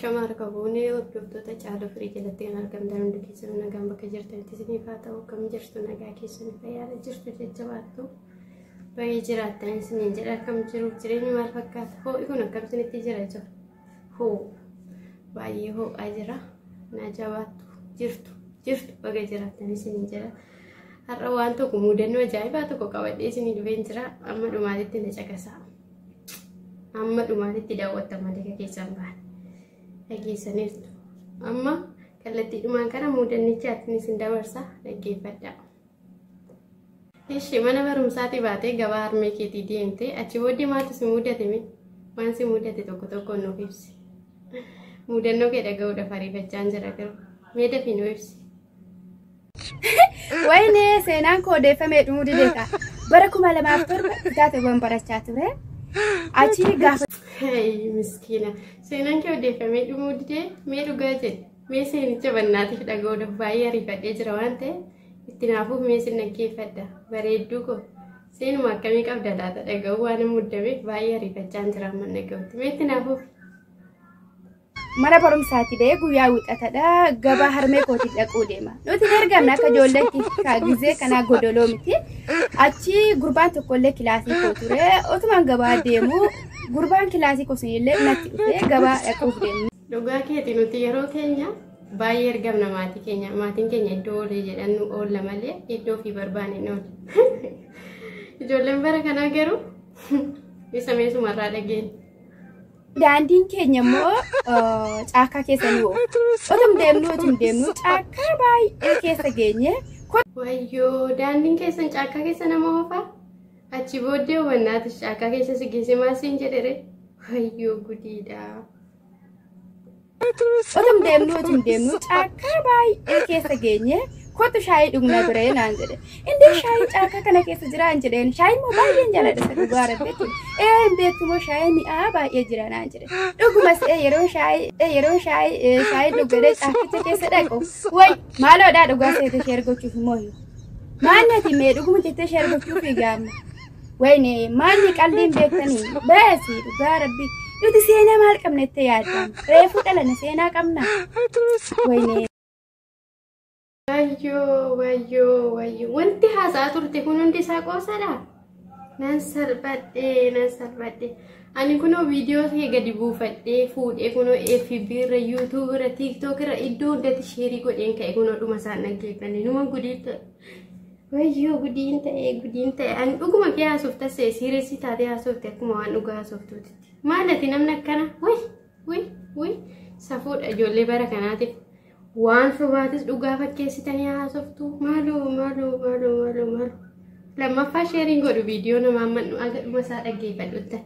Shamar kabune hordoftoota caaluu firii jalatti kan argamtan hundi keessanuu nagaan bakka jirtanitti isiniif haa ta'u akkam jirtu nagaa keessanii fayyaadha jirtu jajjabaattu baay'ee jiraattan isiniin jedha akkam jiru jireenyi maal fakkaata ho'i kun akkam isinitti jira jira hoo baay'ee ho'aa jira na jabaattu jirtu baga jiraattan isiniin jedha har'a waan tokko mudannoo ajaa'ibaa tokko qabadhee isinii dhufeen jira amma dhumaatitti na caqasaa amma dhumaatitti daawwattan malee keessan bahan Dhageessaniirtu. Amma kallattiidhumaan kana mudannichaatti isin dabarsa dhaggeeffadhaa. Ishee mana barumsaatii baatee gabaa harmee keetii deemtee achi booddee maaltu si mudatame? Waan si mudate tokko tokko nuuf ibsi. Mudannoo kee dhaga'uudhaaf ariifachaan jira garuu mee dafii nu ibsi. Wayne seenaan koo odeeffamee dhumuu dideeta. Bara 2007 kitaabawwan barachaa ture. Achi gaafa Hey miskiina seenaan kee odeeffamee dhumuu didee mee dhugaa jedhe mee seenicha bannaatiif dhaga'uudhaaf baay'ee ariifadhee jira waan ta'eef itti naafuuf mee sin dhaggeeffadha bareedduu koo seenuma akkamii qabda laata dhaga'uu waan muddameef baay'ee ariifachaan jira amma dhaga'utti mee itti naafuuf. Mana barumsaati bee guyyaa wixatadha gabaa harmee kootii dhaquu deema. Nuti ergamna akka ijoolleetti gizee kanaa godoloo miti. Achi gurbaan tokkollee kilaasii koo ture otumaan gabaa deemu gurbaan kilaasii koo sunillee natti dhufee gabaa dhaquuf deemne. Dhugaa keetii nuti yeroo keenya baay'ee ergamna maatiin keenya iddoo oolee jedhannu oolla malee iddoo fi barbaanne hin oolle. Ijoolleen bara kanaa garuu isa meesumarraa dhageenya. Daandiin keenya immoo caakkaa keessa ni oofu. Otum deemnu caakkaa baay'ee keessa geenye. Wayyoo daandiin keessan caakkaa keessa nama oofaa? Achi booddee hubannaatis caakkaa keessa si geesse maal siin jedhere? Wayyoo gudiidha. Otum deemnu caakkaa baay'ee keessa geenye. Kottu shaayii dhugna biree naan jedhe. Indi shaayii caakkaa kana keessa jiraan jedheen shaayii moo baay'een jaaladha isa dhugaa rabbeetti. Beektu moo shaayii mi'aa baay'ee jira naan jedhe. Dhugumas yeroo shaayii dhugadee caakkicha keessa dhaqu. Way maaloodhaa dhugaa seete ishee ergochuuf immoo himu. Maanni ati mee dhuguma jettee ishee ergochuuf gaamma. Wayne maanni qalbiin beektanii baasii dhugaa rabbi. Nuti seenaa maal qabna itti yaaddan. Reefuu dhalana seenaa qabna. Wayne. Wayyoo wanti haasaa turte kun hundi isaa qoosadha. Nan salphadhe. Ani kunoo viidiyoo kee gadi buufadhee fuudhee kunoo FB irra YouTube irra TikTok irra iddoo hundatti sheerii godheen ka'e kunoo dhuma isaan dhaggeeffanne numa gudiin ta'e. Wayyoo gudiin ta'e ani dhuguma kee haasofta siireessii taatee haasofte akkuma waan dhugaa haasoftuuti. Maalati namni akkana way safuudha ijoollee bara kanaatiif. Waan sobaatis dhugaa fakkeessitanii haasoftu maaloo lammaffaa sheeriin godhu viidiyoo nama ammannu agadhuma isaa dhaggeeffadhutti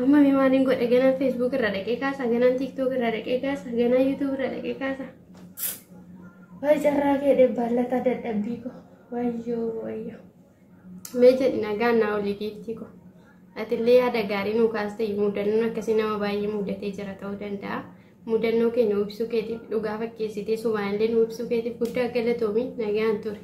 amma mee maaliin godhe ganaan Facebook irra dhaqee kaasa ganaan TikTok irra dhaqee kaasa ganaan YouTube irra dhaqee kaasa way jarraa kee debbaallata dadhabbii ko wayyoo mee jedhi nagaan naa olii giiftii ko atillee yaada gaarii nuu kaastee mudannoon akkasii nama baay'ee mudatee jira ta'uu danda'a. Mudannoo keenya ibsuu keetiif dhugaa fakkeessitee subhaanillee nu ibsuu keetiif guddaa galatoomi nagaan ture.